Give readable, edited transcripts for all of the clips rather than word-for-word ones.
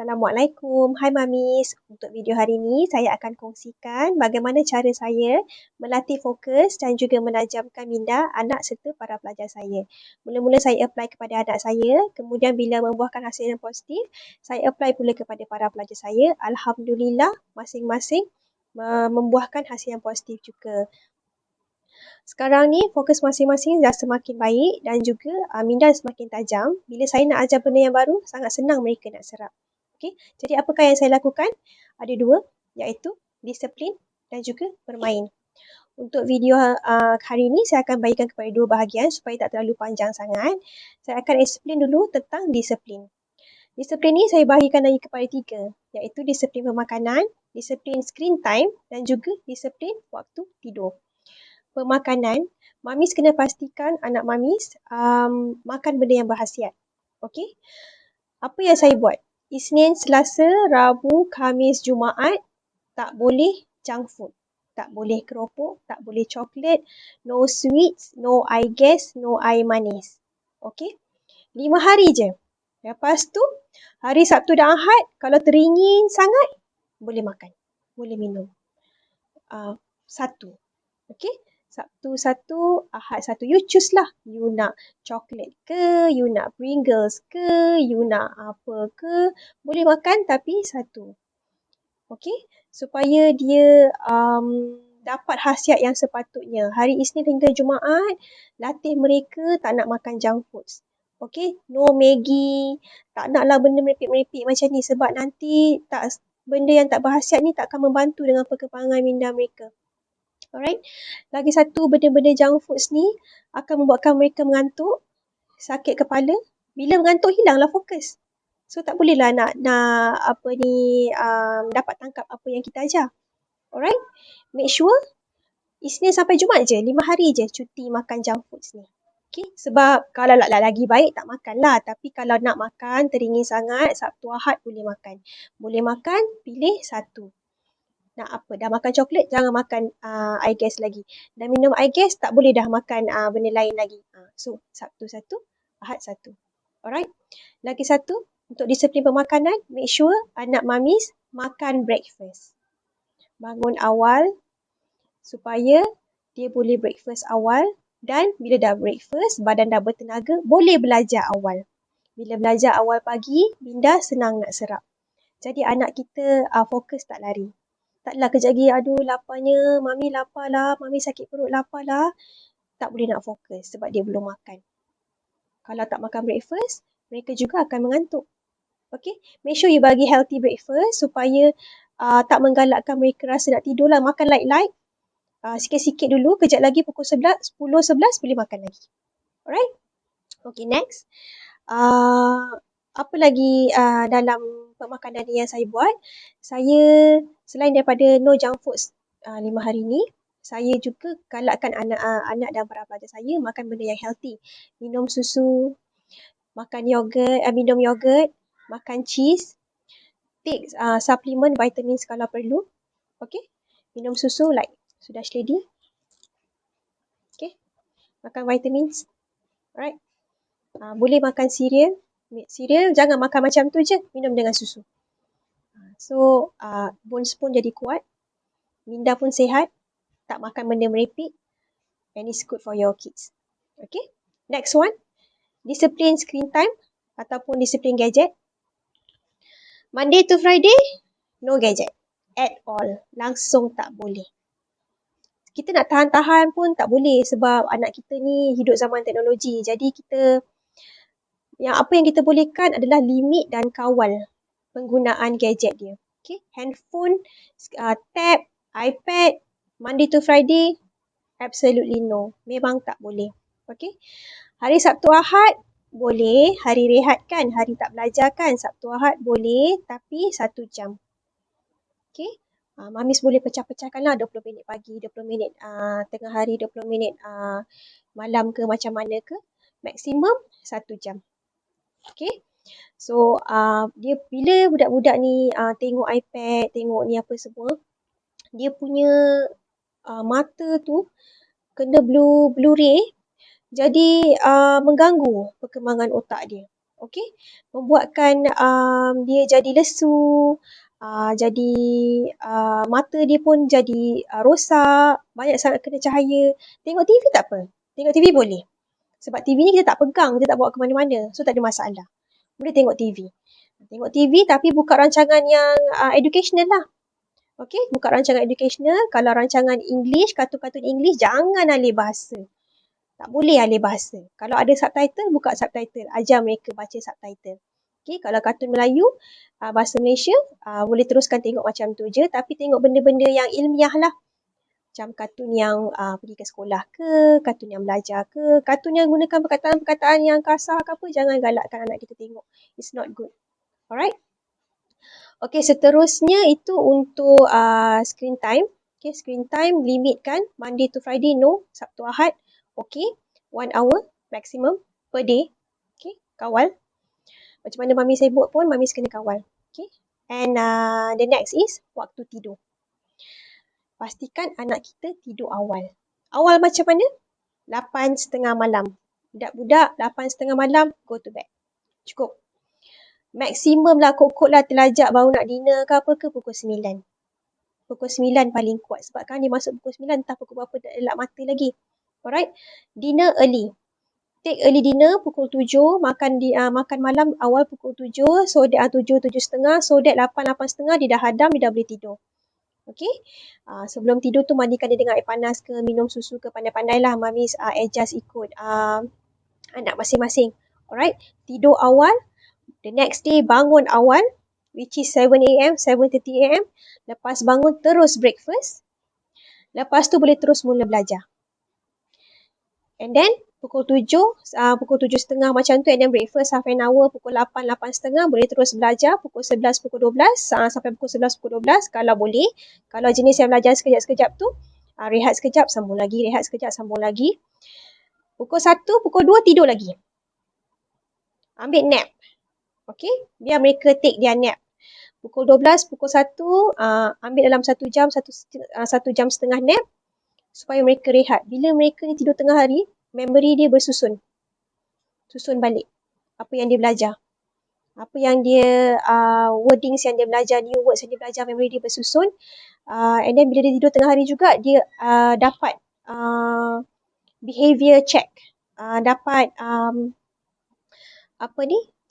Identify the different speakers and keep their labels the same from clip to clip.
Speaker 1: Assalamualaikum. Hai Mamis. Untuk video hari ini, saya akan kongsikan bagaimana cara saya melatih fokus dan juga menajamkan minda anak serta para pelajar saya. Mula-mula saya apply kepada anak saya, kemudian bila membuahkan hasil yang positif, saya apply pula kepada para pelajar saya. Alhamdulillah, masing-masing membuahkan hasil yang positif juga. Sekarang ni fokus masing-masing dah semakin baik dan juga minda semakin tajam. Bila saya nak ajar benda yang baru, sangat senang mereka nak serap. Okay? Jadi apakah yang saya lakukan? Ada dua, iaitu disiplin dan juga bermain. Untuk video hari ini, saya akan bagikan kepada dua bahagian supaya tak terlalu panjang sangat. Saya akan explain dulu tentang disiplin. Disiplin ni saya bahagikan lagi kepada tiga, iaitu disiplin pemakanan, disiplin screen time dan juga disiplin waktu tidur. Pemakanan, Mamis kena pastikan anak Mamis makan benda yang berkhasiat. Okey? Apa yang saya buat? Isnin, Selasa, Rabu, Khamis, Jumaat, tak boleh junk food. Tak boleh keropok, tak boleh coklat, no sweets, no air gas, no air manis. Okey? 5 hari je. Lepas tu, hari Sabtu dan Ahad, kalau teringin sangat, boleh makan. Boleh minum. Satu. Okey? Sabtu satu, Ahad satu. You choose lah. You nak coklat ke, you nak Pringles ke, you nak apa ke. Boleh makan tapi satu. Okey? Supaya dia dapat khasiat yang sepatutnya. Hari Isnin hingga Jumaat, latih mereka tak nak makan junk foods. Okey? No Maggi. Tak naklah benda meripik-meripik macam ni sebab nanti benda yang tak berkhasiat ni tak akan membantu dengan perkembangan minda mereka. Alright. Lagi satu, benda-benda junk foods ni akan membuatkan mereka mengantuk, sakit kepala. Bila mengantuk, hilanglah fokus. So, tak bolehlah nak dapat tangkap apa yang kita ajar. Alright. Make sure Isnin sampai Jumaat je, 5 hari je cuti makan junk foods ni. Okay. Sebab kalau lagi baik, tak makan lah. Tapi kalau nak makan, teringin sangat, Sabtu Ahad boleh makan. Boleh makan, pilih satu. Nak apa? Dah makan coklat, jangan makan air gas lagi. Dah minum air gas, tak boleh dah makan benda lain lagi. So, Sabtu satu, Ahad satu. Alright. Lagi satu, untuk disiplin pemakanan, make sure anak Mamis makan breakfast. Bangun awal supaya dia boleh breakfast awal dan bila dah breakfast, badan dah bertenaga, boleh belajar awal. Bila belajar awal pagi, minda senang nak serap. Jadi anak kita fokus tak lari. Taklah kejap lagi, aduh laparnya, Mami lapar lah, Mami sakit perut lapar lah. Tak boleh nak fokus sebab dia belum makan. Kalau tak makan breakfast, mereka juga akan mengantuk. Okay? Make sure you bagi healthy breakfast supaya tak menggalakkan mereka rasa nak tidur lah. Makan light-light. Sikit-sikit dulu, kejap lagi pukul 11, 10, 11 boleh makan lagi. Alright? Okay, next. Apa lagi dalam pemakanan yang saya buat? Saya selain daripada no junk foods 5 hari ni, saya juga galakkan anak dan para pelajar saya makan benda yang healthy. Minum susu, makan yogurt, minum yogurt, makan cheese, take supplement vitamins kalau perlu. Okay? Minum susu like Sudash Lady. Okay? Makan vitamins. Alright? Boleh makan cereal. Cereal jangan makan macam tu je, minum dengan susu. So, bones pun jadi kuat, minda pun sihat, tak makan benda merepek, and it's good for your kids. Okay, next one, disiplin screen time ataupun disiplin gadget. Monday to Friday, no gadget at all, langsung tak boleh. Kita nak tahan-tahan pun tak boleh sebab anak kita ni hidup zaman teknologi. Jadi apa yang kita bolehkan adalah limit dan kawal penggunaan gadget dia. Okay? Handphone, tab, iPad, Monday to Friday, absolutely no. Memang tak boleh. Okay? Hari Sabtu Ahad, boleh. Hari rehat kan, hari tak belajar kan. Sabtu Ahad boleh, tapi 1 jam. Okay? Mamis boleh pecah-pecahkan lah 20 minit pagi, 20 minit tengah hari, 20 minit malam ke macam mana ke. Maksimum 1 jam. Okay, so dia bila budak-budak ni tengok iPad, tengok ni apa semua, dia punya mata tu kena blue ray, jadi mengganggu perkembangan otak dia. Okey, membuatkan dia jadi lesu, jadi mata dia pun jadi rosak, banyak sangat kena cahaya. Tengok TV tak apa. Tengok TV boleh. Sebab TV ni kita tak pegang, kita tak bawa ke mana-mana. So tak ada masalah. Boleh tengok TV. Tengok TV tapi buka rancangan yang educational lah. Okey, buka rancangan educational. Kalau rancangan English, kartun-kartun English, jangan alih bahasa. Tak boleh alih bahasa. Kalau ada subtitle, buka subtitle. Ajar mereka baca subtitle. Okay, kalau kartun Melayu, bahasa Malaysia, boleh teruskan tengok macam tu je. Tapi tengok benda-benda yang ilmiah lah. Macam kartun yang pergi ke sekolah ke, kartun yang belajar ke, kartun yang gunakan perkataan-perkataan yang kasar ke apa, jangan galakkan anak kita tengok. It's not good. Alright? Okay, seterusnya itu untuk screen time. Okay, screen time limitkan Monday to Friday, no. Sabtu Ahad, okay. 1 hour maximum per day. Okay, kawal. Macam mana mami sibuk pun, mami kena kawal. Okay. And the next is waktu tidur. Pastikan anak kita tidur awal. Awal macam mana? 8:30 malam. Budak-budak 8:30 malam, go to bed. Cukup. Maksimum lah kot-kot lah terlajak baru nak dinner ke apa ke pukul 9. Pukul 9 paling kuat. Sebab kan dia masuk pukul 9, entah pukul berapa tak elak mata lagi. Alright. Dinner early. Take early dinner pukul 7, makan malam awal pukul 7, so that 7, 7:30, so that 8, 8:30 dia dah hadam, dia dah boleh tidur. Okay? Sebelum tidur tu mandikan dia dengan air panas ke, minum susu ke, pandai-pandai lah mami adjust ikut anak masing-masing. Alright? Tidur awal, the next day bangun awal, which is 7 a.m, 7:30 a.m. Lepas bangun terus breakfast. Lepas tu boleh terus mula belajar. And then pukul 7:30 macam tu, and then breakfast half an hour, pukul 8, 8:30 boleh terus belajar, pukul 11, pukul 12, sampai pukul 11, pukul 12 kalau boleh. Kalau jenis yang belajar sekejap-sekejap tu, rehat sekejap, sambung lagi, rehat sekejap, sambung lagi. Pukul 1, pukul 2 tidur lagi. Ambil nap. Okay, biar mereka take their nap. Pukul 12, pukul 1, ambil dalam 1 jam, 1 jam setengah nap supaya mereka rehat. Bila mereka ni tidur tengah hari, memory dia bersusun. Susun balik apa yang dia belajar. Apa yang dia, wordings yang dia belajar, new words yang dia belajar, memory dia bersusun. And then bila dia tidur tengah hari juga, dia dapat behavior check. Dapat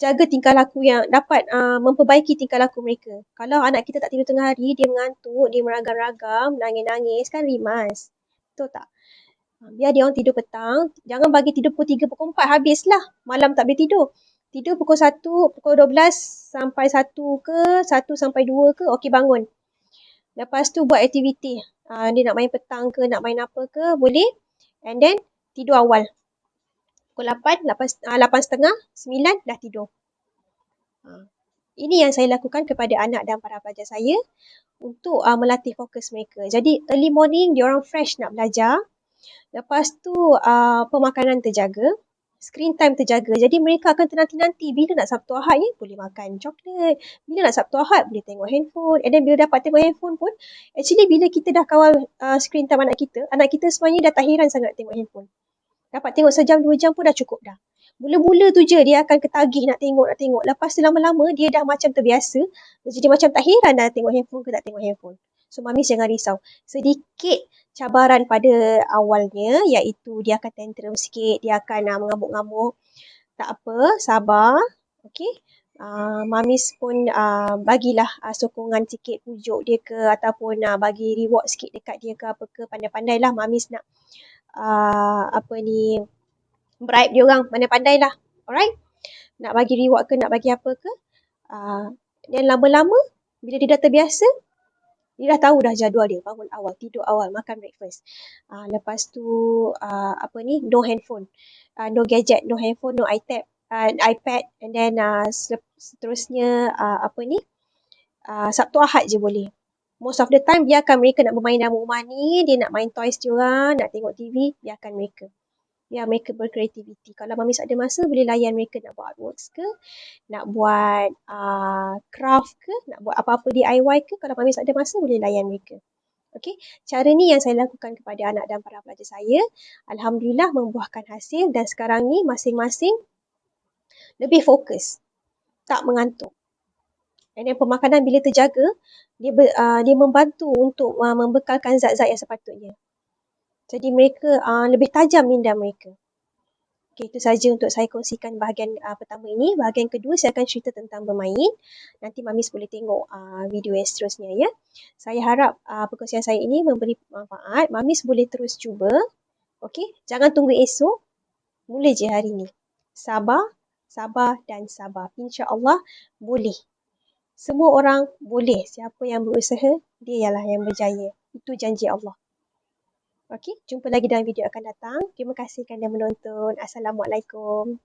Speaker 1: jaga tingkah laku yang dapat memperbaiki tingkah laku mereka. Kalau anak kita tak tidur tengah hari, dia mengantuk, dia meragam-ragam, nangis-nangis, kan rimas. Betul tak? Biar dia orang tidur petang. Jangan bagi tidur pukul 3, pukul 4 habislah. Malam tak boleh tidur. Tidur pukul 1, pukul 12 sampai 1 ke, 1 sampai 2 ke, okey bangun. Lepas tu buat aktiviti. Dia nak main petang ke, nak main apa ke, boleh. And then tidur awal. Pukul 8, 8:30, 9 dah tidur. Ini yang saya lakukan kepada anak dan para pelajar saya untuk melatih fokus mereka. Jadi early morning, dia orang fresh nak belajar. Lepas tu pemakanan terjaga, screen time terjaga. Jadi mereka akan tenanti-nanti bila nak Sabtu Ahad ya, boleh makan coklat. Bila nak Sabtu Ahad, boleh tengok handphone. And then bila dapat tengok handphone pun, actually bila kita dah kawal screen time anak kita sebenarnya dah tak heran sangat tengok handphone. Dapat tengok sejam, 2 jam pun dah cukup dah. Mula-mula tu je dia akan ketagih nak tengok. Lepas tu lama-lama dia dah macam terbiasa. Jadi macam tak heran dah tengok handphone ke tak tengok handphone. So mami jangan risau. Sedikit cabaran pada awalnya iaitu dia akan tantrum sikit. Dia akan mengamuk-ngamuk. Tak apa, sabar. Okay. Mamis pun bagilah sokongan sikit, pujuk dia ke ataupun bagi reward sikit dekat dia ke apa ke. Pandai-pandailah mamis nak bribe dia orang, pandai-pandai lah. Alright? Nak bagi reward ke, nak bagi apa ke. Dan lama-lama, bila dia dah terbiasa, dia dah tahu dah jadual dia. Bangun awal, tidur awal, makan breakfast. Lepas tu, no handphone. No gadget, no handphone, no iPad. And then seterusnya, Sabtu Ahad je boleh. Most of the time, biarkan mereka nak bermain dalam rumah ni, dia nak main toys dia orang, nak tengok TV, biarkan mereka. Biar mereka berkreativiti. Kalau mami ada masa, boleh layan mereka nak buat artworks ke, nak buat craft ke, nak buat apa-apa DIY ke. Kalau mami ada masa, boleh layan mereka. Okay. Cara ni yang saya lakukan kepada anak dan para pelajar saya. Alhamdulillah membuahkan hasil dan sekarang ni masing-masing lebih fokus, tak mengantuk. Dan pemakanan bila terjaga, dia membantu untuk membekalkan zat-zat yang sepatutnya. Jadi mereka lebih tajam minda mereka. Okay, itu saja untuk saya kongsikan bahagian pertama ini. Bahagian kedua saya akan cerita tentang bermain. Nanti Mamis boleh tengok video yang seterusnya ya. Saya harap perkongsian saya ini memberi manfaat. Mamis boleh terus cuba. Okay, jangan tunggu esok. Mula je hari ini. Sabar, sabar dan sabar. InsyaAllah boleh. Semua orang boleh. Siapa yang berusaha, dia ialah yang berjaya. Itu janji Allah. Okey, jumpa lagi dalam video akan datang. Terima kasih kerana menonton. Assalamualaikum.